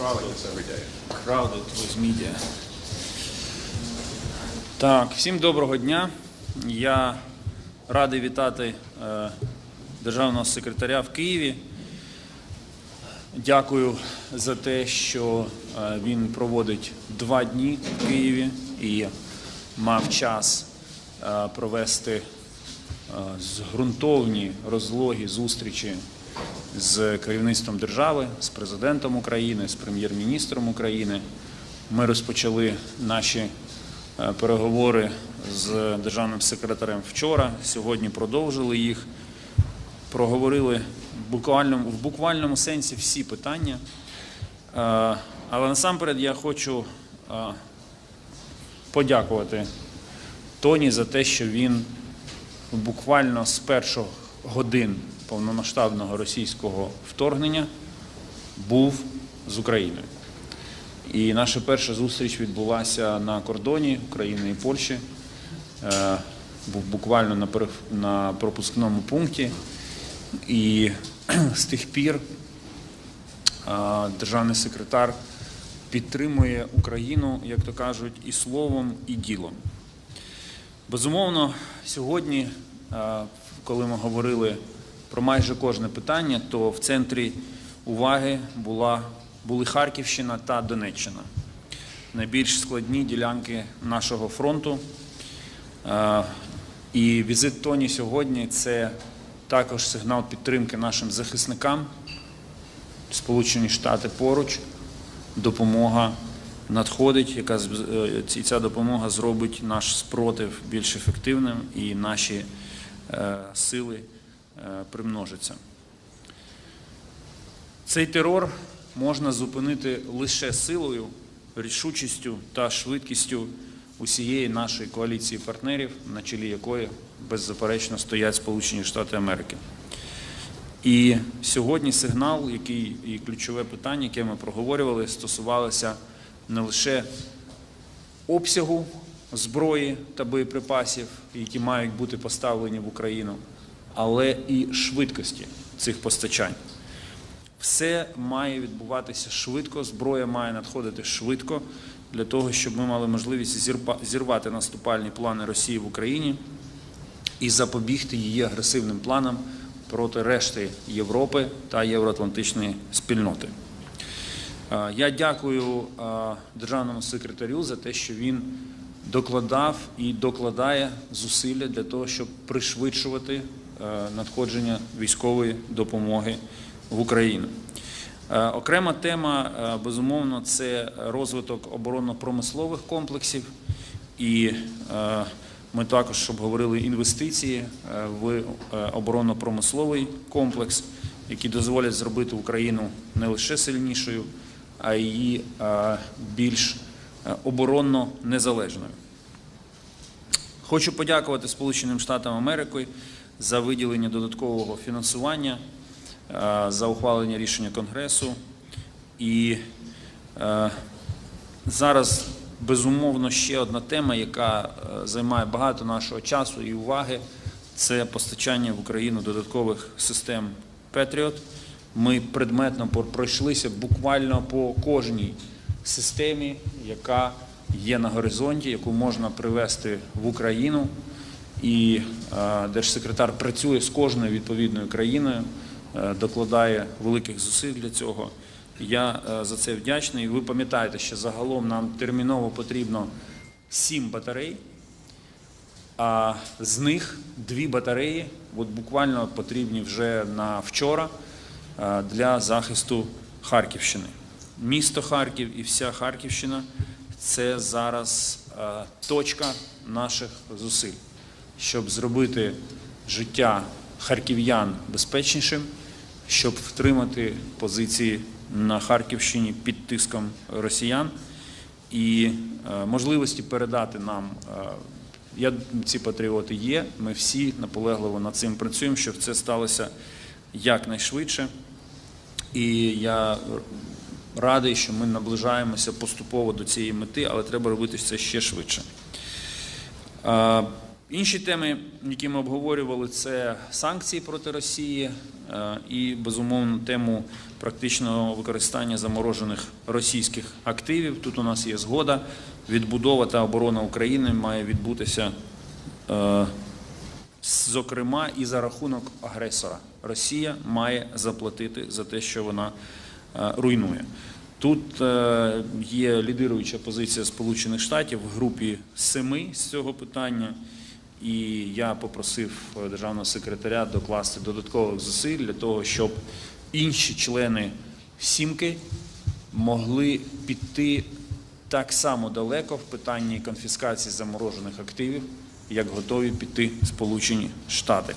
Crowded with media. Так, всім доброго дня. Я радий вітати державного секретаря в Києві. Дякую за те, що він проводить 2 дні в Києві і мав час провести ґрунтовні, розлогі зустрічі з керівництвом держави, з президентом України, з прем'єр-міністром України. Ми розпочали наші переговори з державним секретарем вчора, сьогодні продовжили їх, проговорили в буквальному сенсі всі питання. Але насамперед я хочу подякувати Тоні за те, що він буквально з перших годин повномасштабного російського вторгнення був з Україною. І наша перша зустріч відбулася на кордоні України і Польщі, був буквально на пропускному пункті. І з тих пір державний секретар підтримує Україну, як то кажуть, і словом, і ділом. Безумовно, сьогодні, коли ми говорили про майже кожне питання, то в центрі уваги були Харківщина та Донеччина. Найбільш складні ділянки нашого фронту. І візит Тоні сьогодні – це також сигнал підтримки нашим захисникам. Сполучені Штати поруч, допомога надходить, і ця допомога зробить наш спротив більш ефективним і наші сили примножаться. Цей терор можна зупинити лише силою, рішучістю та швидкістю усієї нашої коаліції партнерів, на чолі якої беззаперечно стоять Сполучені Штати Америки. І сьогодні сигнал, і ключове питання, яке ми проговорювали, стосувалося не лише обсягу зброї та боєприпасів, які мають бути поставлені в Україну, але і швидкості цих постачань. Все має відбуватися швидко, зброя має надходити швидко, для того, щоб ми мали можливість зірвати наступальні плани Росії в Україні і запобігти її агресивним планам проти решти Європи та євроатлантичної спільноти. Я дякую державному секретарю за те, що він докладав і докладає зусилля для того, щоб пришвидшувати надходження військової допомоги в Україну. Окрема тема, безумовно, це розвиток оборонно-промислових комплексів. І ми також обговорили інвестиції в оборонно-промисловий комплекс, які дозволять зробити Україну не лише сильнішою, а й більш оборонно незалежною. Хочу подякувати Сполученим Штатам Америки за виділення додаткового фінансування, за ухвалення рішення Конгресу. І зараз, безумовно, ще одна тема, яка займає багато нашого часу і уваги, це постачання в Україну додаткових систем Patriot. Ми предметно пройшлися буквально по кожній системі, яка є на горизонті, яку можна привезти в Україну. І держсекретар працює з кожною відповідною країною, докладає великих зусиль для цього. Я за це вдячний. Ви пам'ятаєте, що загалом нам терміново потрібно 7 батарей, а з них 2 батареї буквально потрібні вже на вчора для захисту Харківщини. Місто Харків і вся Харківщина – це зараз точка наших зусиль, щоб зробити життя харків'ян безпечнішим, щоб втримати позиції на Харківщині під тиском росіян і можливості передати нам, ці патріоти є, ми всі наполегливо над цим працюємо, щоб це сталося якнайшвидше. І я радий, що ми наближаємося поступово до цієї мети, але треба робити це ще швидше. Інші теми, які ми обговорювали, це санкції проти Росії і, безумовно, тему практичного використання заморожених російських активів. Тут у нас є згода. Відбудова та оборона України має відбутися, зокрема, і за рахунок агресора. Росія має заплатити за те, що вона руйнує. Тут є лідируюча позиція Сполучених Штатів в групі 7 з цього питання. І я попросив державного секретаря докласти додаткових зусиль для того, щоб інші члени «сімки» могли піти так само далеко в питанні конфіскації заморожених активів, як готові піти Сполучені Штати.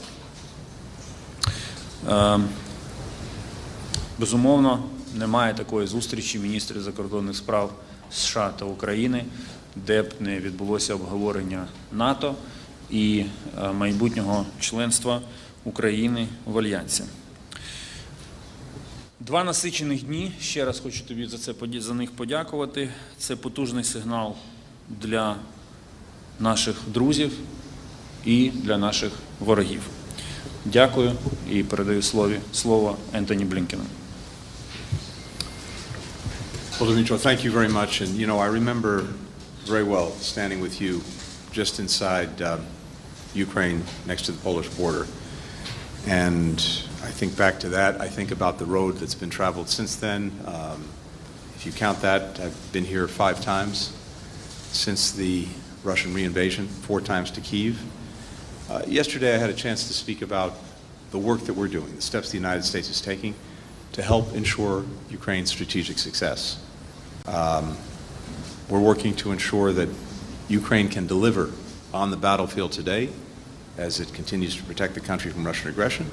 Безумовно, немає такої зустрічі міністрів закордонних справ США та України, де б не відбулося обговорення НАТО і майбутнього членства України в Альянсі. 2 насичених дні, ще раз хочу тобі за них подякувати. Це потужний сигнал для наших друзів і для наших ворогів. Дякую і передаю слово Ентоні Блінкену. Well, Dmytro, thank you very much. And, you know, I remember very well standing with you just inside Ukraine next to the Polish border. And I think back to that. I think about the road that's been traveled since then. If you count that, I've been here 5 times since the Russian reinvasion, 4 times to Kyiv. Yesterday I had a chance to speak about the work that we're doing, the steps the United States is taking to help ensure Ukraine's strategic success. We're working to ensure that Ukraine can deliver on the battlefield today as it continues to protect the country from Russian aggression,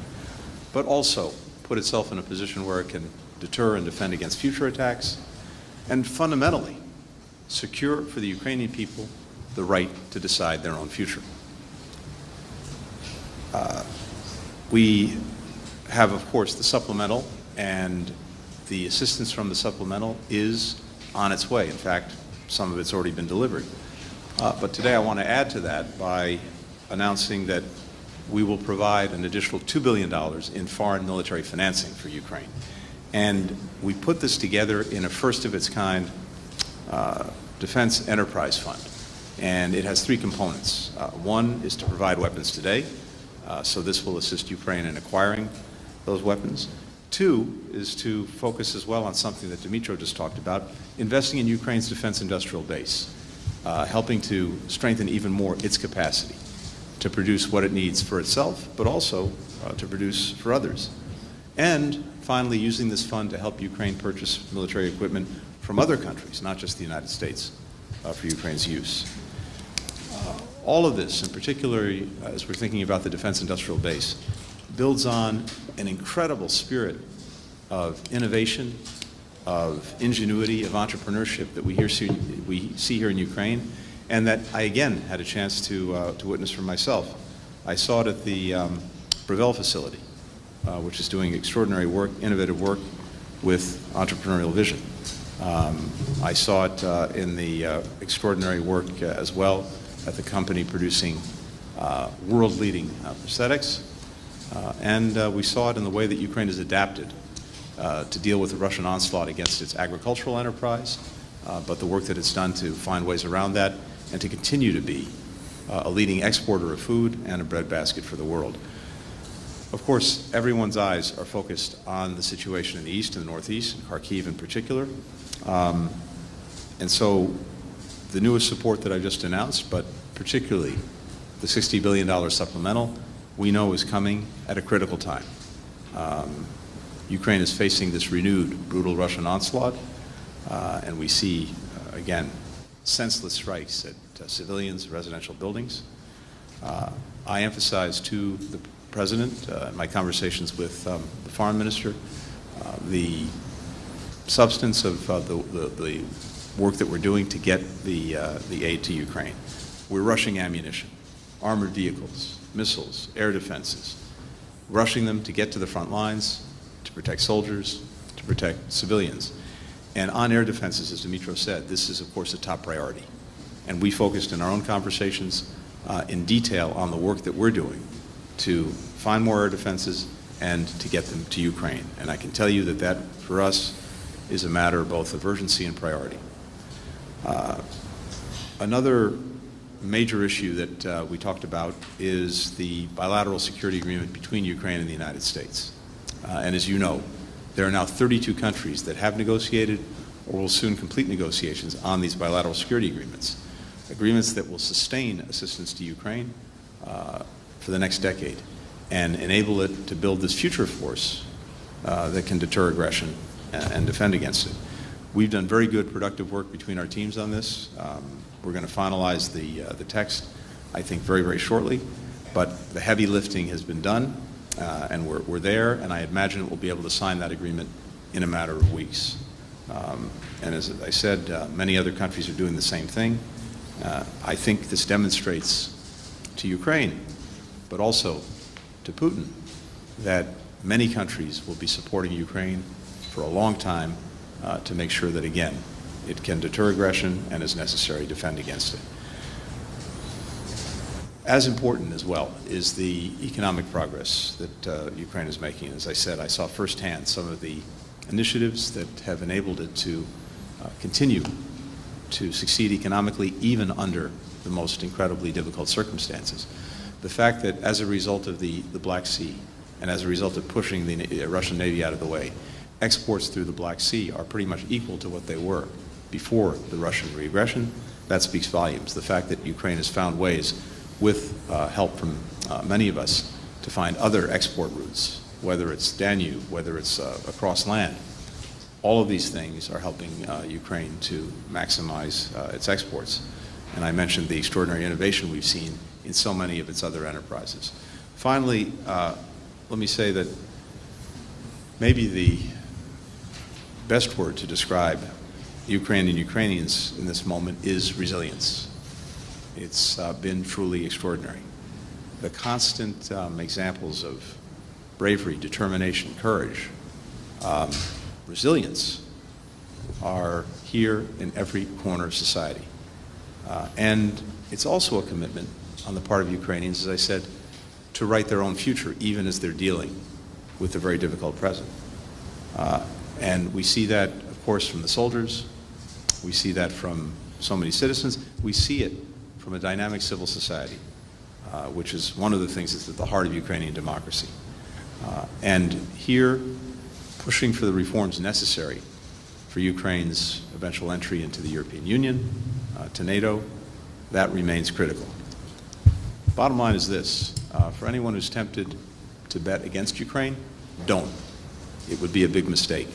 but also put itself in a position where it can deter and defend against future attacks, and fundamentally secure for the Ukrainian people the right to decide their own future. We have, of course, the supplemental, and the assistance from the supplemental is on its way. In fact, some of it's already been delivered. But today I want to add to that by announcing that we will provide an additional $2 billion in foreign military financing for Ukraine. And we put this together in a first-of-its-kind defense enterprise fund. And it has 3 components. One is to provide weapons today, so this will assist Ukraine in acquiring those weapons. 2 is to focus as well on something that Dmytro just talked about, investing in Ukraine's defense industrial base, helping to strengthen even more its capacity to produce what it needs for itself, but also to produce for others. And finally, using this fund to help Ukraine purchase military equipment from other countries, not just the United States, for Ukraine's use. All of this, and particularly as we're thinking about the defense industrial base, builds on an incredible spirit of innovation, of ingenuity, of entrepreneurship that we see here in Ukraine, and that I again had a chance to witness for myself. I saw it at the Breville facility, which is doing extraordinary work, innovative work with entrepreneurial vision. I saw it in the extraordinary work as well at the company producing world-leading prosthetics. And we saw it in the way that Ukraine has adapted to deal with the Russian onslaught against its agricultural enterprise, but the work that it's done to find ways around that and to continue to be a leading exporter of food and a breadbasket for the world. Of course, everyone's eyes are focused on the situation in the east and the northeast, and Kyiv in particular. And so the newest support that I just announced, but particularly the $60 billion supplemental, we know is coming at a critical time. Ukraine is facing this renewed brutal Russian onslaught, and we see, again, senseless strikes at civilians, residential buildings. I emphasized to the President in my conversations with the Foreign Minister the substance of the work that we're doing to get the aid to Ukraine. We're rushing ammunition, armored vehicles, missiles, air defenses, rushing them to get to the front lines, to protect soldiers, to protect civilians. And on air defenses, as Dmytro said, this is, of course, a top priority. And we focused in our own conversations in detail on the work that we're doing to find more air defenses and to get them to Ukraine. And I can tell you that that, for us, is a matter both of urgency and priority. Another major issue that we talked about is the bilateral security agreement between Ukraine and the United States. And as you know, there are now 32 countries that have negotiated or will soon complete negotiations on these bilateral security agreements, agreements that will sustain assistance to Ukraine for the next decade and enable it to build this future force that can deter aggression and defend against it. We've done very good, productive work between our teams on this. We're going to finalize the text, I think, very, very shortly. But the heavy lifting has been done, and we're there, and I imagine we'll be able to sign that agreement in a matter of weeks. And as I said, many other countries are doing the same thing. I think this demonstrates to Ukraine, but also to Putin, that many countries will be supporting Ukraine for a long time to make sure that, again, it can deter aggression and, as necessary, defend against it. As important as well is the economic progress that Ukraine is making. As I said, I saw firsthand some of the initiatives that have enabled it to continue to succeed economically even under the most incredibly difficult circumstances. The fact that as a result of the Black Sea and as a result of pushing the Russian Navy out of the way, exports through the Black Sea are pretty much equal to what they were before the Russian aggression, that speaks volumes. The fact that Ukraine has found ways, with help from many of us, to find other export routes, whether it's Danube, whether it's across land. All of these things are helping Ukraine to maximize its exports. And I mentioned the extraordinary innovation we've seen in so many of its other enterprises. Finally, let me say that maybe the best word to describe Ukraine and Ukrainians in this moment is resilience. It's been truly extraordinary. The constant examples of bravery, determination, courage, resilience are here in every corner of society. And it's also a commitment on the part of Ukrainians, as I said, to write their own future, even as they're dealing with a very difficult present. And we see that, of course, from the soldiers. We see that from so many citizens. We see it from a dynamic civil society, which is one of the things that's at the heart of Ukrainian democracy. And here, pushing for the reforms necessary for Ukraine's eventual entry into the European Union, to NATO, that remains critical. Bottom line is this, for anyone who's tempted to bet against Ukraine, don't. It would be a big mistake.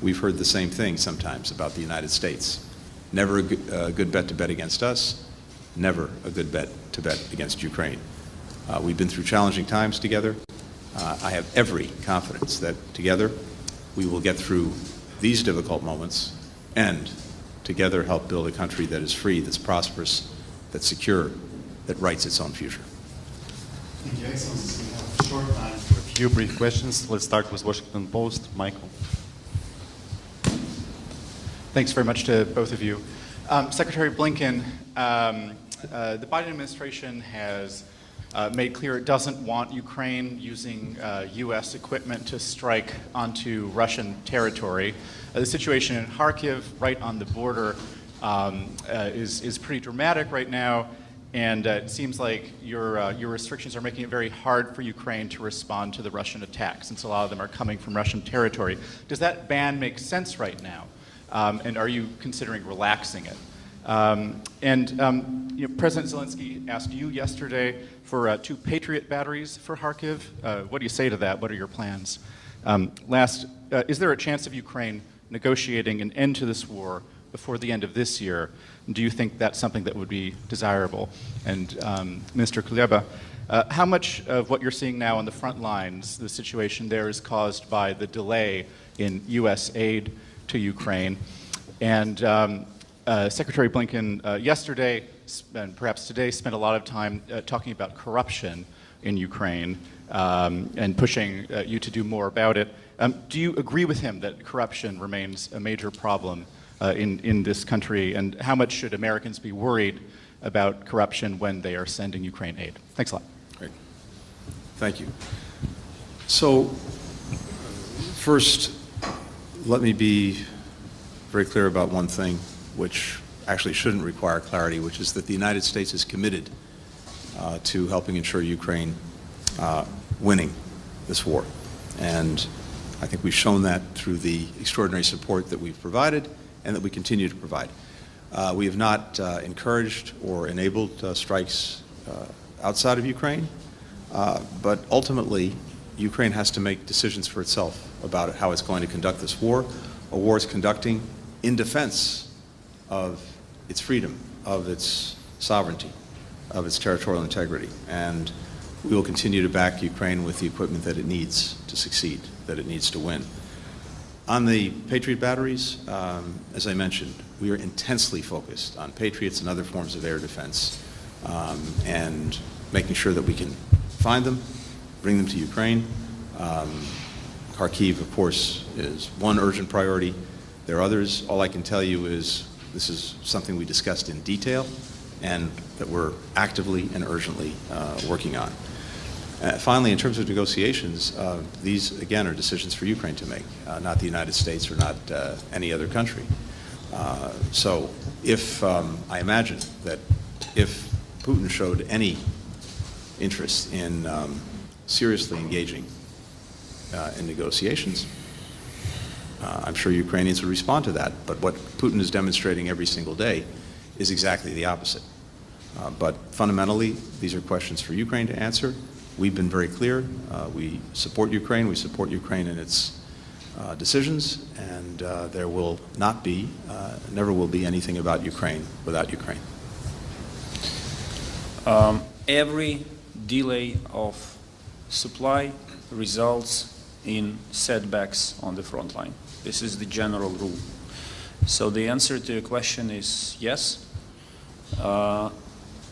We've heard the same thing sometimes about the United States. Never a good bet to bet against us, never a good bet to bet against Ukraine. We've been through challenging times together. I have every confidence that together we will get through these difficult moments and together help build a country that is free, that's prosperous, that's secure, that writes its own future. Thank you, Excellency. We have a short time for a few brief questions. Let's start with Washington Post. Michael. Thanks very much to both of you. Secretary Blinken, the Biden administration has made clear it doesn't want Ukraine using U.S. equipment to strike onto Russian territory. The situation in Kharkiv, right on the border, is pretty dramatic right now, and it seems like your restrictions are making it very hard for Ukraine to respond to the Russian attacks, since a lot of them are coming from Russian territory. Does that ban make sense right now? And are you considering relaxing it? President Zelensky asked you yesterday for 2 Patriot batteries for Kharkiv. What do you say to that? What are your plans? Last, is there a chance of Ukraine negotiating an end to this war before the end of this year? Do you think that's something that would be desirable? And Minister Kuleba, how much of what you're seeing now on the front lines, the situation there, is caused by the delay in U.S. aid to Ukraine? And Secretary Blinken yesterday, and perhaps today, spent a lot of time talking about corruption in Ukraine and pushing you to do more about it. Do you agree with him that corruption remains a major problem in this country? And how much should Americans be worried about corruption when they are sending Ukraine aid? Thanks a lot. Great. Thank you. So, first, let me be very clear about one thing, which actually shouldn't require clarity, which is that the United States is committed to helping ensure Ukraine winning this war. And I think we've shown that through the extraordinary support that we've provided and that we continue to provide. We have not encouraged or enabled strikes outside of Ukraine, but ultimately Ukraine has to make decisions for itself about how it's going to conduct this war. A war it's conducting in defense of its freedom, of its sovereignty, of its territorial integrity. And we will continue to back Ukraine with the equipment that it needs to succeed, that it needs to win. On the Patriot batteries, as I mentioned, we are intensely focused on Patriots and other forms of air defense, and making sure that we can find them, bring them to Ukraine. Kyiv, of course, is one urgent priority. There are others. All I can tell you is this is something we discussed in detail and that we're actively and urgently working on. Finally, in terms of negotiations, these, again, are decisions for Ukraine to make, not the United States or not any other country. So if, I imagine that if Putin showed any interest in seriously engaging in negotiations, I'm sure Ukrainians would respond to that. But what Putin is demonstrating every single day is exactly the opposite. But fundamentally, these are questions for Ukraine to answer. We've been very clear. We support Ukraine. We support Ukraine in its decisions, and there will not be, never will be anything about Ukraine without Ukraine. Every delay of supply results in setbacks on the front line. This is the general rule. So the answer to your question is yes.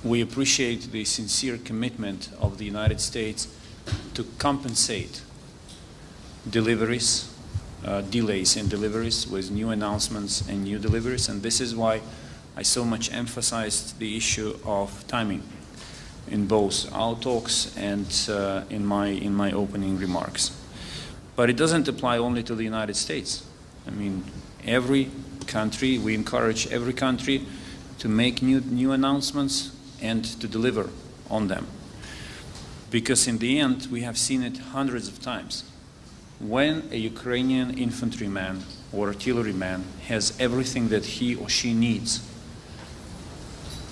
We appreciate the sincere commitment of the United States to compensate deliveries, delays in deliveries with new announcements and new deliveries, and this is why I so much emphasized the issue of timing in both our talks and in my opening remarks. But it doesn't apply only to the United States. I mean, every country, we encourage every country to make new announcements and to deliver on them. Because in the end, we have seen it hundreds of times. When a Ukrainian infantryman or artilleryman has everything that he or she needs,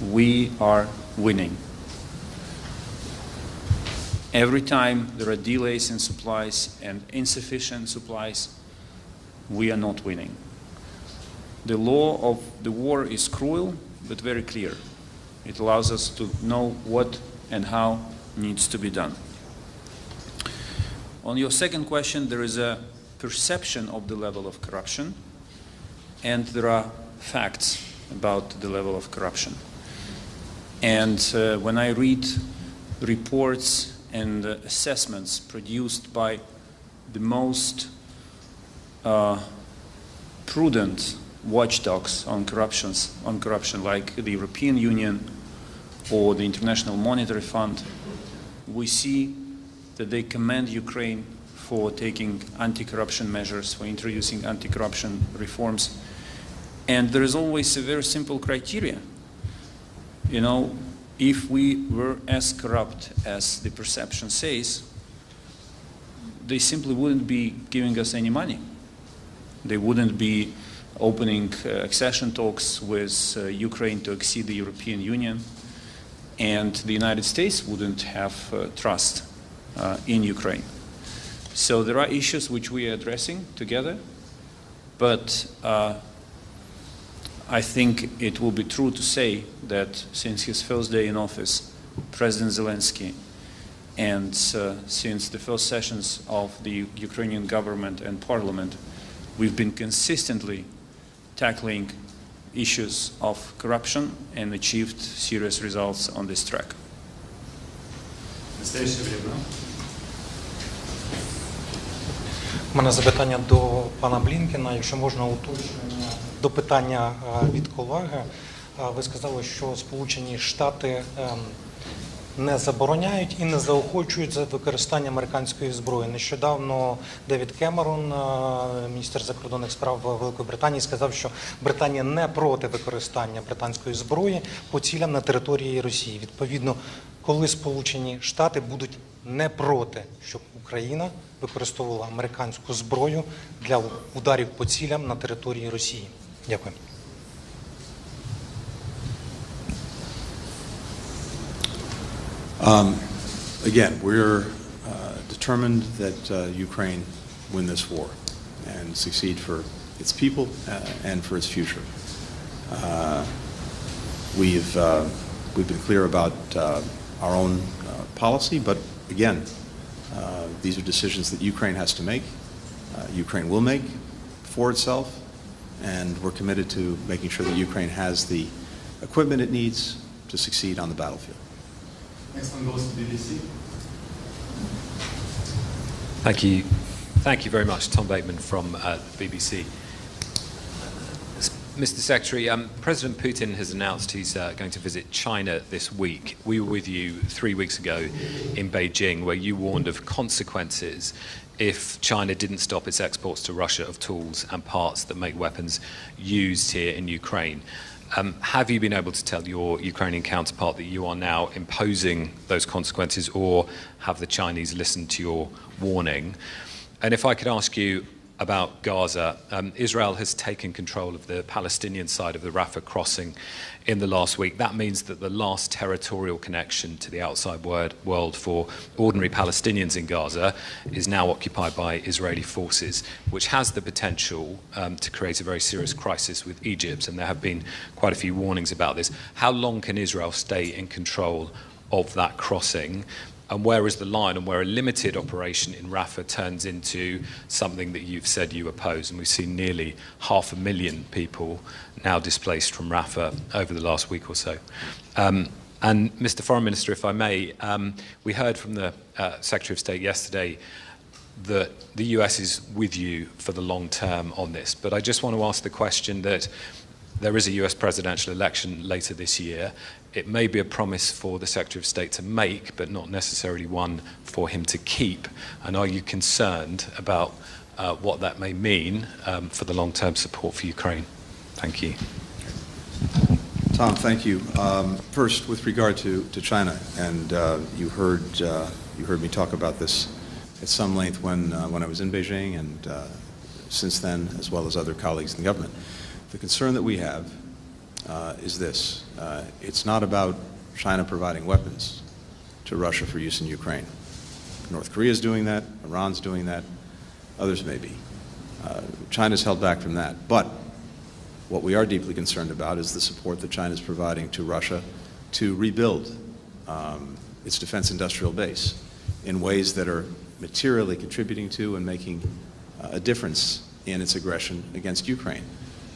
we are winning. Every time there are delays in supplies and insufficient supplies, we are not winning. The law of the war is cruel, but very clear. It allows us to know what and how needs to be done. On your second question, there is a perception of the level of corruption, and there are facts about the level of corruption. And when I read reports and assessments produced by the most prudent watchdogs on corruption, like the European Union or the International Monetary Fund, we see that they commend Ukraine for taking anti-corruption measures, for introducing anti-corruption reforms. And there is always a very simple criteria. You know, if we were as corrupt as the perception says, they simply wouldn't be giving us any money. They wouldn't be opening accession talks with Ukraine to exceed the European Union, and the United States wouldn't have trust in Ukraine. So there are issues which we are addressing together, but I think it will be true to say that since his first day in office, President Zelensky, and since the first sessions of the Ukrainian government and parliament, we've been consistently tackling issues of corruption and achieved serious results on this track. У мене запитання до пана Блінкена, якщо можна уточнення до питання від колеги. Ви сказали, що Сполучені Штати не забороняють і не заохочують за використання американської зброї. Нещодавно Девід Кемерон, міністр закордонних справ Великої Британії, сказав, що Британія не проти використання британської зброї по цілям на території Росії. Відповідно, коли Сполучені Штати будуть не проти, щоб Україна використовувала американську зброю для ударів по цілям на території Росії. Дякую. Again, we're determined that Ukraine win this war and succeed for its people and for its future. We've been clear about our own policy, but again, these are decisions that Ukraine has to make. Ukraine will make for itself, and we're committed to making sure that Ukraine has the equipment it needs to succeed on the battlefield. Next one goes to BBC. Thank you. Thank you very much. Tom Bateman from BBC. Mr. Secretary, President Putin has announced he's going to visit China this week. We were with you 3 weeks ago in Beijing, where you warned of consequences if China didn't stop its exports to Russia of tools and parts that make weapons used here in Ukraine. Have you been able to tell your Ukrainian counterpart that you are now imposing those consequences, or have the Chinese listened to your warning? And if I could ask you about Gaza, Israel has taken control of the Palestinian side of the Rafah crossing in the last week. That means that the last territorial connection to the outside world for ordinary Palestinians in Gaza is now occupied by Israeli forces, which has the potential to create a very serious crisis with Egypt, and there have been quite a few warnings about this. How long can Israel stay in control of that crossing? And where is the line and where a limited operation in Rafah turns into something that you've said you oppose? And we've seen nearly 500,000 people now displaced from Rafah over the last week or so. And Mr. Foreign Minister, if I may, we heard from the Secretary of State yesterday that the US is with you for the long term on this. But I just want to ask the question that there is a US presidential election later this year. It may be a promise for the Secretary of State to make, but not necessarily one for him to keep. And are you concerned about what that may mean for the long-term support for Ukraine? Thank you. Tom, thank you. First, with regard to China, and you heard me talk about this at some length when I was in Beijing, and since then, as well as other colleagues in the government. The concern that we have is this. It's not about China providing weapons to Russia for use in Ukraine. North Korea is doing that, Iran's doing that, others may be. China's held back from that. But what we are deeply concerned about is the support that China is providing to Russia to rebuild its defense industrial base in ways that are materially contributing to and making a difference in its aggression against Ukraine.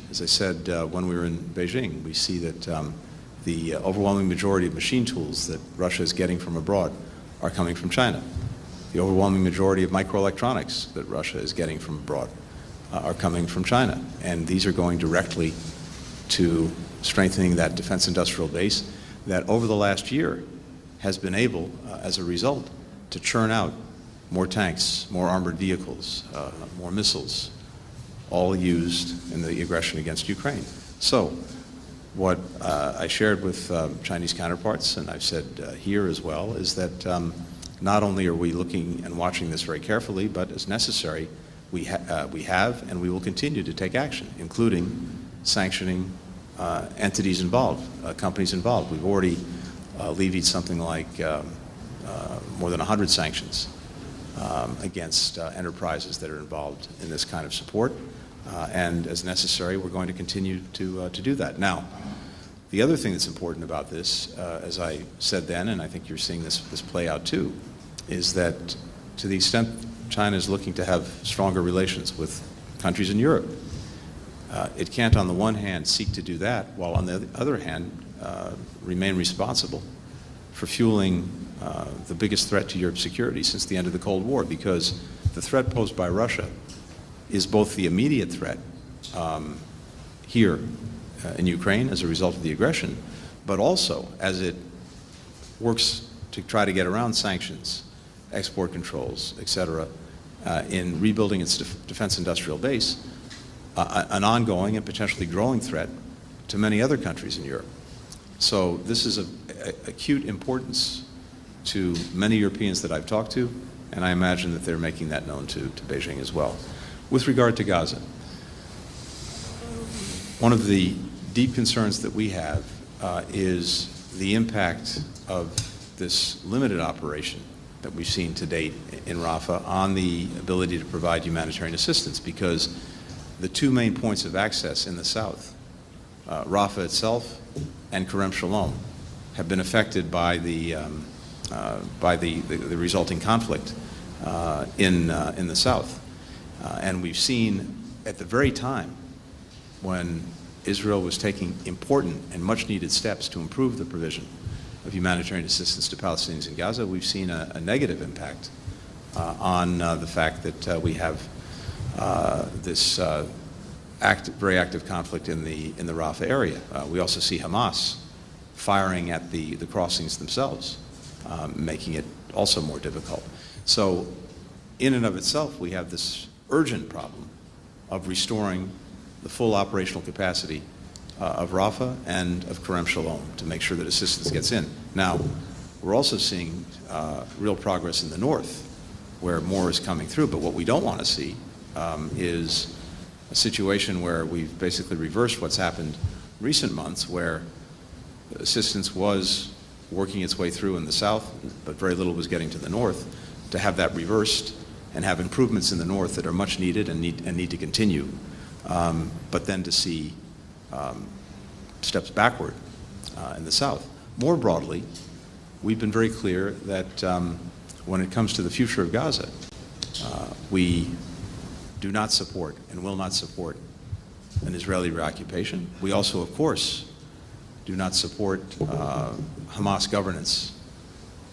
As I said when we were in Beijing, we see that the overwhelming majority of machine tools that Russia is getting from abroad are coming from China. The overwhelming majority of microelectronics that Russia is getting from abroad are coming from China. And these are going directly to strengthening that defense industrial base that over the last year has been able, as a result, to churn out more tanks, more armored vehicles, more missiles, all used in the aggression against Ukraine. So what I shared with Chinese counterparts, and I've said here as well, is that not only are we looking and watching this very carefully, but as necessary, we have and we will continue to take action, including sanctioning entities involved, companies involved. We've already levied something like more than 100 sanctions against enterprises that are involved in this kind of support. And as necessary, we're going to continue to do that. Now, the other thing that's important about this, as I said then, and I think you're seeing this play out too, is that to the extent China is looking to have stronger relations with countries in Europe, it can't on the one hand seek to do that, while on the other hand remain responsible for fueling the biggest threat to Europe's security since the end of the Cold War, because the threat posed by Russia is both the immediate threat here in Ukraine as a result of the aggression, but also as it works to try to get around sanctions, export controls, et cetera, in rebuilding its defense industrial base, an ongoing and potentially growing threat to many other countries in Europe. So this is of acute importance to many Europeans that I've talked to, and I imagine that they're making that known to Beijing as well. With regard to Gaza, one of the deep concerns that we have is the impact of this limited operation that we've seen to date in Rafah on the ability to provide humanitarian assistance, because the two main points of access in the south, Rafah itself and Kerem Shalom, have been affected by the resulting conflict in the south. And we've seen at the very time when Israel was taking important and much-needed steps to improve the provision of humanitarian assistance to Palestinians in Gaza, we've seen a negative impact on the fact that we have this very active conflict in the Rafah area. We also see Hamas firing at the crossings themselves, making it also more difficult. So in and of itself, we have this urgent problem of restoring the full operational capacity of Rafah and of Kerem Shalom to make sure that assistance gets in. Now, we're also seeing real progress in the north, where more is coming through, but what we don't want to see is a situation where we've basically reversed what's happened in recent months, where assistance was working its way through in the south, but very little was getting to the north, to have that reversed and have improvements in the north that are much needed and need to continue, but then to see steps backward in the south. More broadly, we've been very clear that when it comes to the future of Gaza, we do not support and will not support an Israeli reoccupation. We also, of course, do not support Hamas governance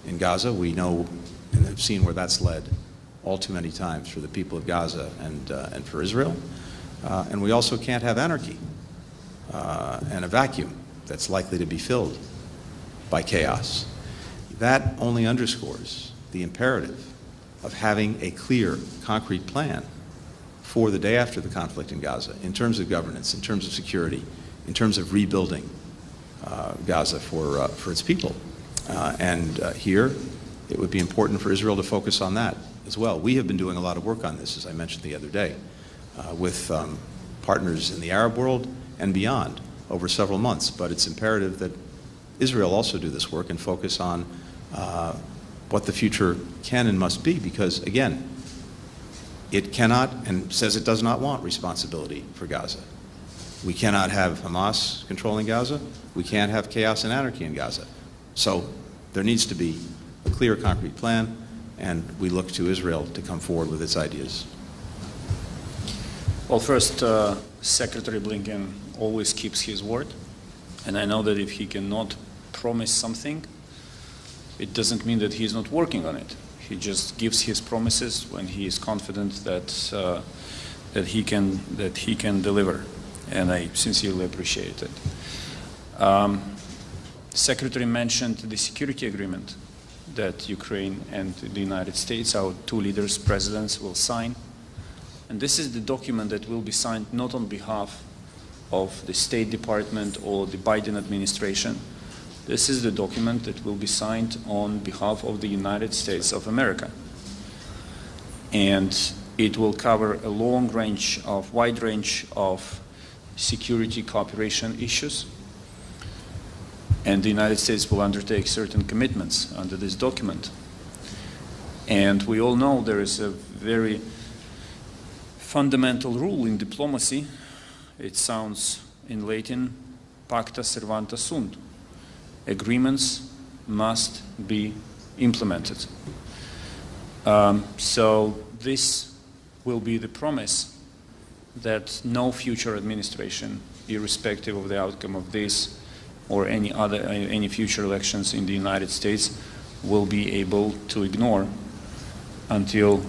in Gaza. We know and have seen where that's led all too many times for the people of Gaza and for Israel. And we also can't have anarchy and a vacuum that's likely to be filled by chaos. That only underscores the imperative of having a clear, concrete plan for the day after the conflict in Gaza, in terms of governance, in terms of security, in terms of rebuilding Gaza for its people. And here, it would be important for Israel to focus on that as well. We have been doing a lot of work on this, as I mentioned the other day, with partners in the Arab world and beyond over several months. But it's imperative that Israel also do this work and focus on what the future can and must be, because, again, it cannot and says it does not want responsibility for Gaza. We cannot have Hamas controlling Gaza. We can't have chaos and anarchy in Gaza. So there needs to be a clear, concrete plan, and we look to Israel to come forward with its ideas. Well, first, Secretary Blinken always keeps his word, and I know that if he cannot promise something, it doesn't mean that he's not working on it. He just gives his promises when he is confident that that he can deliver, and I sincerely appreciate it. Secretary mentioned the security agreement that Ukraine and the United States, our two leaders, presidents, will sign. And this is the document that will be signed not on behalf of the State Department or the Biden administration. This is the document that will be signed on behalf of the United States of America. And it will cover a wide range of security cooperation issues. And the United States will undertake certain commitments under this document. And we all know there is a very fundamental rule in diplomacy. It sounds in Latin, pacta servanta sunt. Agreements must be implemented. So this will be the promise that no future administration, irrespective of the outcome of this or any future elections in the United States, will be able to ignore until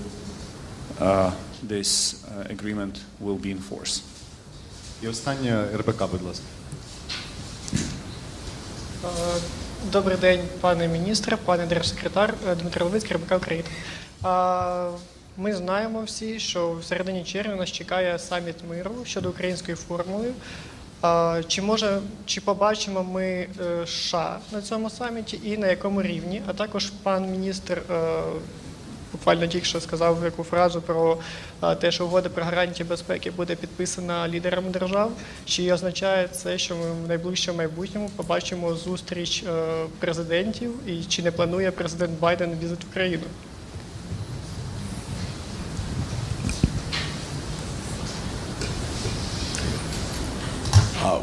this agreement will be enforced. І останнє РБК, будь ласка. Добрий день, пане міністре, пане держсекретар, Дмитро Левицький, РБК України. Ми знаємо всі, що в середині червня нас чекає саміт миру щодо української формули. Чи побачимо ми США на цьому саміті і на якому рівні? А також пан міністр буквально тільки що сказав яку фразу про те, що угода про гарантії безпеки буде підписана лідерами держав. Чи означає це, що ми в найближчому майбутньому побачимо зустріч президентів і чи не планує президент Байден візит в Україну?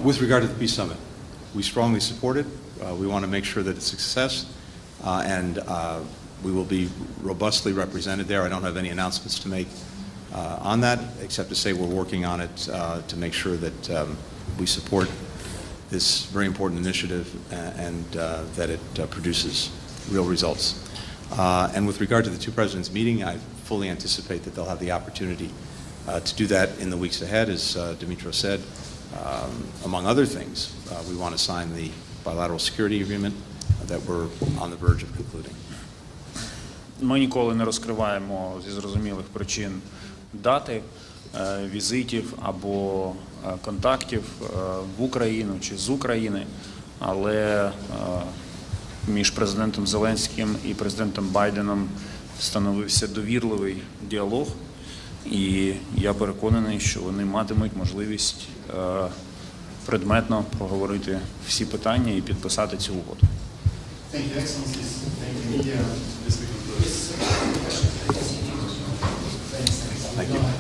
With regard to the peace summit, we strongly support it. We want to make sure that it's a success, and we will be robustly represented there. I don't have any announcements to make on that, except to say we're working on it to make sure that we support this very important initiative and that it produces real results. And with regard to the two presidents meeting, I fully anticipate that they'll have the opportunity to do that in the weeks ahead, as Dmytro said. Among other things, we want to sign the bilateral security agreement that we're on the verge of concluding. Ми ніколи не розкриваємо зі зрозумілих причин дати візитів або контактів в Україну чи з України, але між президентом Зеленським і президентом Байденом встановився довірливий діалог, і я переконаний, що вони матимуть можливість предметно проговорити всі питання і підписати цю угоду. Thank you, Excellencies. Thank you, media. This we conclude. Thank you.